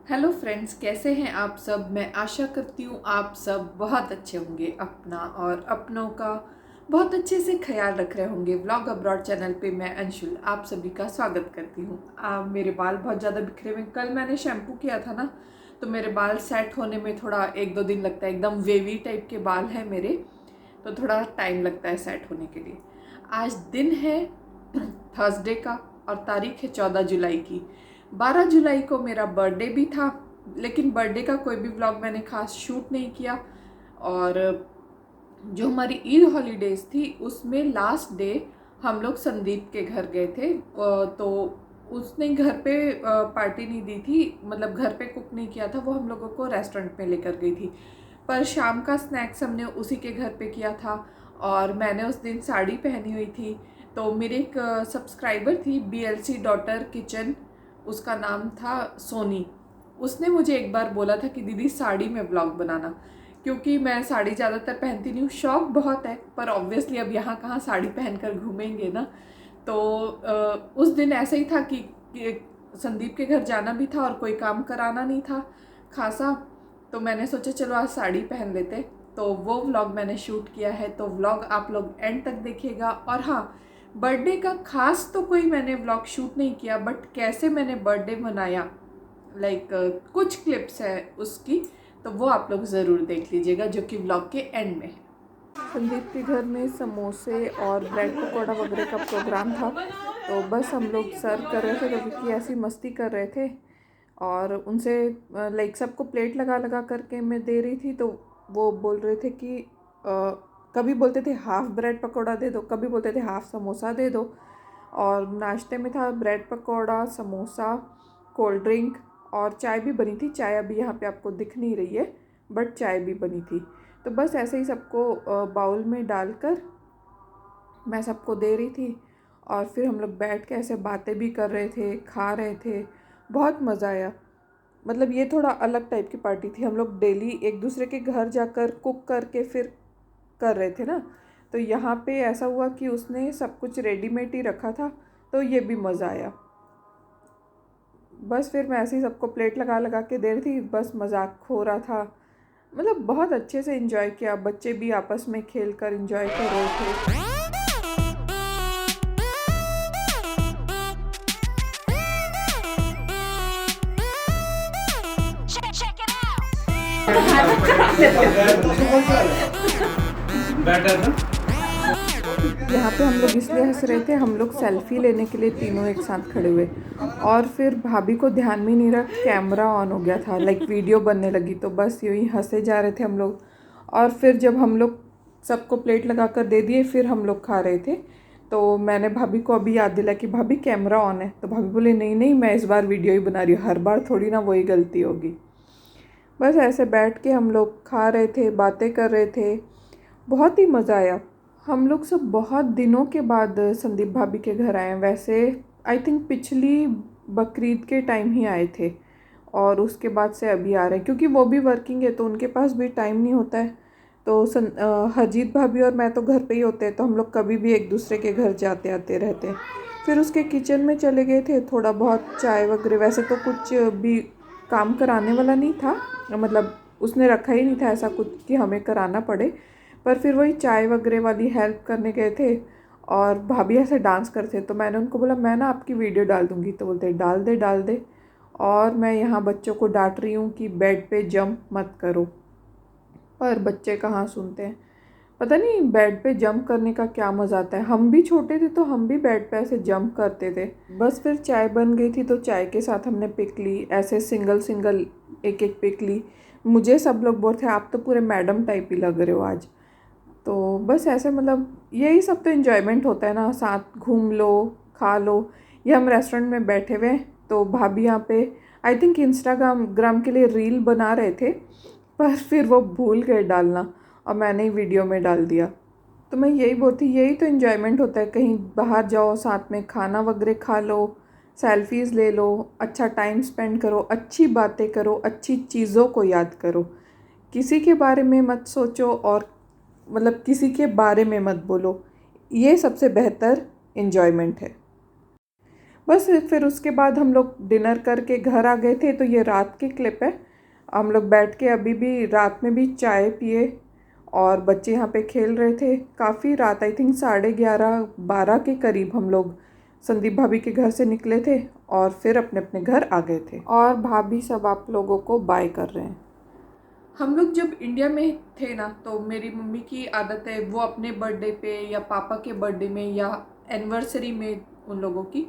Hello friends, कैसे हैं आप सब। मैं आशा करती हूँ आप सब बहुत अच्छे होंगे, अपना और अपनों का बहुत अच्छे से ख्याल रख रहे होंगे। व्लॉग अब्रॉड चैनल पे मैं अंशुल आप सभी का स्वागत करती हूँ। मेरे बाल बहुत ज़्यादा बिखरे हुए। कल मैंने शैम्पू किया था ना, तो मेरे बाल सेट होने में थोड़ा 1-2 दिन लगता है। एकदम वेवी टाइप के बाल हैं मेरे, तो थोड़ा टाइम लगता है सेट होने के लिए। आज दिन है थर्सडे का और तारीख है 14 जुलाई की। 12 जुलाई को मेरा बर्थडे भी था, लेकिन बर्थडे का कोई भी व्लॉग मैंने खास शूट नहीं किया। और जो हमारी ईद हॉलीडेज थी उसमें लास्ट डे हम लोग संदीप के घर गए थे। तो उसने घर पे पार्टी नहीं दी थी, मतलब घर पे कुक नहीं किया था, वो हम लोगों को रेस्टोरेंट में लेकर गई थी। पर शाम का स्नैक्स हमने उसी के घर पे किया था। और मैंने उस दिन साड़ी पहनी हुई थी। तो मेरी एक सब्सक्राइबर थी, BLC डॉटर किचन, उसका नाम था सोनी। उसने मुझे एक बार बोला था कि दीदी साड़ी में ब्लॉग बनाना, क्योंकि मैं साड़ी ज़्यादातर पहनती नहीं हूँ। शौक बहुत है, पर ऑब्वियसली अब यहाँ कहाँ साड़ी पहनकर घूमेंगे ना। तो उस दिन ऐसे ही था कि संदीप के घर जाना भी था और कोई काम कराना नहीं था खासा। तो मैंने सोचा चलो आज साड़ी पहन लेते। तो वो व्लॉग मैंने शूट किया है, तो व्लॉग आप लोग एंड तक देखिएगा। और हाँ, बर्थडे का खास तो कोई मैंने व्लॉग शूट नहीं किया, बट कैसे मैंने बर्थडे मनाया, लाइक कुछ क्लिप्स है उसकी, तो वो आप लोग ज़रूर देख लीजिएगा, जो कि व्लॉग के एंड में है। संदीप के घर में समोसे और ब्रेड पकौड़ा वगैरह का प्रोग्राम था, तो बस हम लोग सर्व कर रहे थे। तो क्योंकि ऐसी मस्ती कर रहे थे और उनसे लाइक सबको प्लेट लगा लगा करके मैं दे रही थी, तो वो बोल रहे थे कि कभी बोलते थे हाफ़ ब्रेड पकौड़ा दे दो, कभी बोलते थे हाफ़ समोसा दे दो। और नाश्ते में था bread pakora, samosa, cold drink और चाय भी बनी थी। चाय अभी यहाँ पे आपको दिख नहीं रही है, बट चाय भी बनी थी। तो बस ऐसे ही सबको बाउल में डालकर मैं सबको दे रही थी। और फिर हम लोग बैठ के ऐसे बातें भी कर रहे थे, खा रहे थे। बहुत मज़ा आया। मतलब ये थोड़ा अलग टाइप की पार्टी थी। हम लोग डेली एक दूसरे के घर जाकर कुक करके फिर कर रहे थे ना। तो यहाँ पे ऐसा हुआ कि उसने सब कुछ रेडीमेड ही रखा था, तो ये भी मज़ा आया। बस फिर मैं ऐसे ही सबको प्लेट लगा लगा के दे रही थी, बस मजाक हो रहा था। मतलब बहुत अच्छे से एंजॉय किया। बच्चे भी आपस में खेल कर एंजॉय कर रहे थे। यहाँ पे हम लोग इसलिए हंस रहे थे, हम लोग सेल्फी लेने के लिए तीनों एक साथ खड़े हुए। और फिर भाभी को ध्यान में नहीं रहा, कैमरा ऑन हो गया था, लाइक वीडियो बनने लगी। तो बस यूँ ही हंसे जा रहे थे हम लोग। और फिर जब हम लोग सबको प्लेट लगा कर दे दिए, फिर हम लोग खा रहे थे। तो मैंने भाभी को अभी याद दिला कि भाभी कैमरा ऑन है। तो भाभी बोले नहीं नहीं, मैं इस बार वीडियो ही बना रही हूँ, हर बार थोड़ी ना वही गलती होगी। बस ऐसे बैठ के हम लोग खा रहे थे, बातें कर रहे थे। बहुत ही मज़ा आया। हम लोग सब बहुत दिनों के बाद संदीप भाभी के घर आए हैं। वैसे आई थिंक पिछली बकरीद के टाइम ही आए थे, और उसके बाद से अभी आ रहे हैं, क्योंकि वो भी वर्किंग है तो उनके पास भी टाइम नहीं होता है। तो हरजीत भाभी और मैं तो घर पे ही होते हैं, तो हम लोग कभी भी एक दूसरे के घर जाते आते रहते हैं। फिर उसके किचन में चले गए थे, थोड़ा बहुत चाय वगैरह। वैसे तो कुछ भी काम कराने वाला नहीं था, मतलब उसने रखा ही नहीं था ऐसा कुछ कि हमें कराना पड़े। पर फिर वही चाय वगैरह वाली हेल्प करने गए थे। और भाभी ऐसे डांस करते, तो मैंने उनको बोला मैं ना आपकी वीडियो डाल दूँगी। तो बोलते डाल दे डाल दे। और मैं यहाँ बच्चों को डांट रही हूँ कि बेड पे जंप मत करो, पर बच्चे कहाँ सुनते हैं। पता नहीं बेड पे जंप करने का क्या मज़ा आता है। हम भी छोटे थे तो हम भी बेड पे ऐसे जंप करते थे। बस फिर चाय बन गई थी, तो चाय के साथ हमने पिक ली, ऐसे सिंगल सिंगल एक एक पिक ली। मुझे सब लोग बोलते थे आप तो पूरे मैडम टाइप ही लग रहे हो आज। तो बस ऐसे, मतलब यही सब तो इन्जॉयमेंट होता है ना, साथ घूम लो, खा लो। ये हम रेस्टोरेंट में बैठे हुए, तो भाभी यहाँ पे आई थिंक इंस्टाग्राम के लिए रील बना रहे थे, पर फिर वो भूल गए डालना और मैंने ही वीडियो में डाल दिया। तो मैं यही बोलती, यही तो इन्जॉयमेंट होता है। कहीं बाहर जाओ, साथ में खाना वगैरह खा लो, सेल्फीज़ ले लो, अच्छा टाइम स्पेंड करो, अच्छी बातें करो, अच्छी चीज़ों को याद करो। किसी के बारे में मत सोचो और मतलब किसी के बारे में मत बोलो। ये सबसे बेहतर इन्जॉयमेंट है। बस फिर उसके बाद हम लोग डिनर करके घर आ गए थे। तो ये रात की क्लिप है। हम लोग बैठ के अभी भी रात में भी चाय पिए और बच्चे यहाँ पे खेल रहे थे। काफ़ी रात, आई थिंक 11:30-12 के करीब हम लोग संदीप भाभी के घर से निकले थे और फिर अपने अपने घर आ गए थे। और भाभी सब आप लोगों को बाय कर रहे हैं। हम लोग जब इंडिया में थे ना, तो मेरी मम्मी की आदत है वो अपने बर्थडे पे या पापा के बर्थडे में या एनिवर्सरी में उन लोगों की,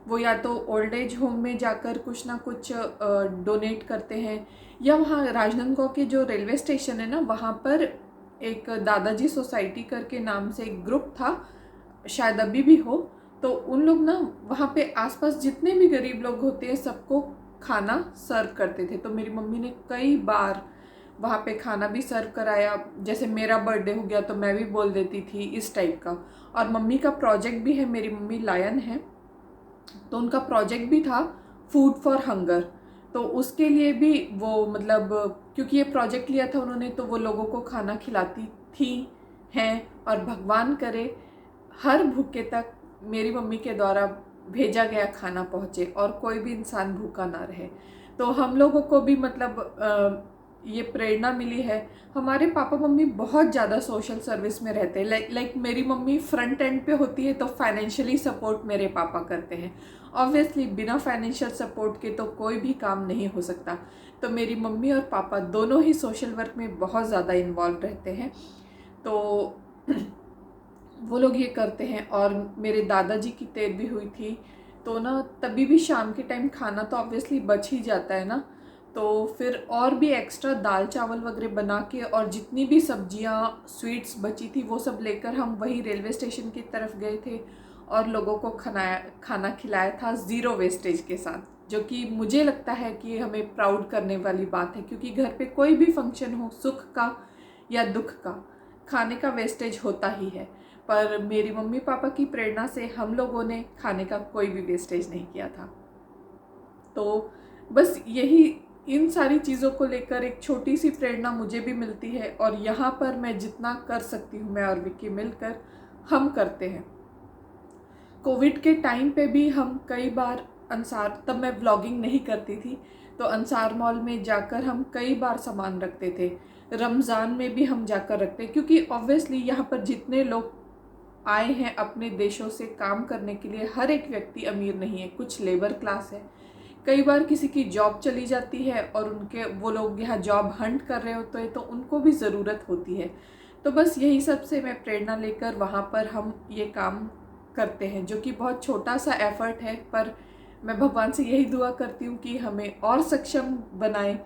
वो या तो ओल्ड एज होम में जाकर कुछ ना कुछ डोनेट करते हैं, या वहाँ राजनांदगांव के जो रेलवे स्टेशन है ना, वहाँ पर एक दादाजी सोसाइटी करके नाम से एक ग्रुप था, शायद अभी भी हो। तो उन लोग ना वहाँ पे आसपास जितने भी गरीब लोग होते हैं सबको खाना सर्व करते थे। तो मेरी मम्मी ने कई बार वहाँ पे खाना भी सर्व कराया। जैसे मेरा बर्थडे हो गया तो मैं भी बोल देती थी, इस टाइप का। और मम्मी का प्रोजेक्ट भी है, मेरी मम्मी लायन है, तो उनका प्रोजेक्ट भी था फूड फॉर हंगर। तो उसके लिए भी वो मतलब क्योंकि ये प्रोजेक्ट लिया था उन्होंने, तो वो लोगों को खाना खिलाती थी हैं। और भगवान करे हर भूखे तक मेरी मम्मी के द्वारा भेजा गया खाना पहुँचे और कोई भी इंसान भूखा ना रहे। तो हम लोगों को भी मतलब ये प्रेरणा मिली है। हमारे पापा मम्मी बहुत ज़्यादा सोशल सर्विस में रहते हैं। लाइक मेरी मम्मी फ्रंट एंड पे होती है, तो फाइनेंशियली सपोर्ट मेरे पापा करते हैं। ऑब्वियसली बिना फाइनेंशियल सपोर्ट के तो कोई भी काम नहीं हो सकता। तो मेरी मम्मी और पापा दोनों ही सोशल वर्क में बहुत ज़्यादा इन्वॉल्व रहते हैं। तो वो लोग ये करते हैं। और मेरे दादाजी की 13वीं हुई थी, तो ना तभी भी शाम के टाइम खाना तो ऑब्वियसली बच ही जाता है ना, तो फिर और भी एक्स्ट्रा दाल चावल वगैरह बना के और जितनी भी सब्जियां स्वीट्स बची थी वो सब लेकर हम वही रेलवे स्टेशन की तरफ गए थे और लोगों को खाना खिलाया था ज़ीरो वेस्टेज के साथ, जो कि मुझे लगता है कि हमें प्राउड करने वाली बात है। क्योंकि घर पे कोई भी फंक्शन हो, सुख का या दुख का, खाने का वेस्टेज होता ही है। पर मेरी मम्मी पापा की प्रेरणा से हम लोगों ने खाने का कोई भी वेस्टेज नहीं किया था। तो बस यही, इन सारी चीज़ों को लेकर एक छोटी सी प्रेरणा मुझे भी मिलती है। और यहाँ पर मैं जितना कर सकती हूँ, मैं और विक्की मिलकर हम करते हैं। कोविड के टाइम पे भी हम कई बार अंसार, तब मैं व्लॉगिंग नहीं करती थी, तो अंसार मॉल में जाकर हम कई बार सामान रखते थे। रमज़ान में भी हम जाकर रखते, क्योंकि ऑब्वियसली यहाँ पर जितने लोग आए हैं अपने देशों से काम करने के लिए, हर एक व्यक्ति अमीर नहीं है, कुछ लेबर क्लास है। कई बार किसी की जॉब चली जाती है और वो लोग यहाँ जॉब हंट कर रहे होते हैं, तो उनको भी ज़रूरत होती है। तो बस यही सब से मैं प्रेरणा लेकर वहाँ पर हम ये काम करते हैं, जो कि बहुत छोटा सा एफर्ट है, पर मैं भगवान से यही दुआ करती हूँ कि हमें और सक्षम बनाए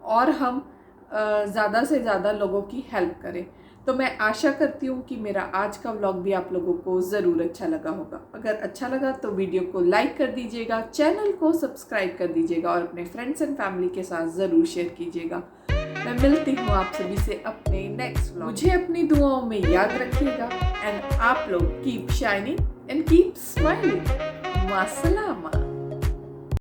और हम ज़्यादा से ज़्यादा लोगों की हेल्प करें। तो मैं आशा करती हूँ कि मेरा आज का व्लॉग भी आप लोगों को ज़रूर अच्छा लगा होगा। अगर अच्छा लगा तो वीडियो को लाइक कर दीजिएगा, चैनल को सब्सक्राइब कर दीजिएगा और अपने फ्रेंड्स एंड फैमिली के साथ ज़रूर शेयर कीजिएगा। मैं मिलती हूँ आप सभी से अपने नेक्स्ट व्लॉग। मुझे अपनी दुआओं में याद रखिएगा एंड आप लोग keep shining and keep smiling. मासलामा।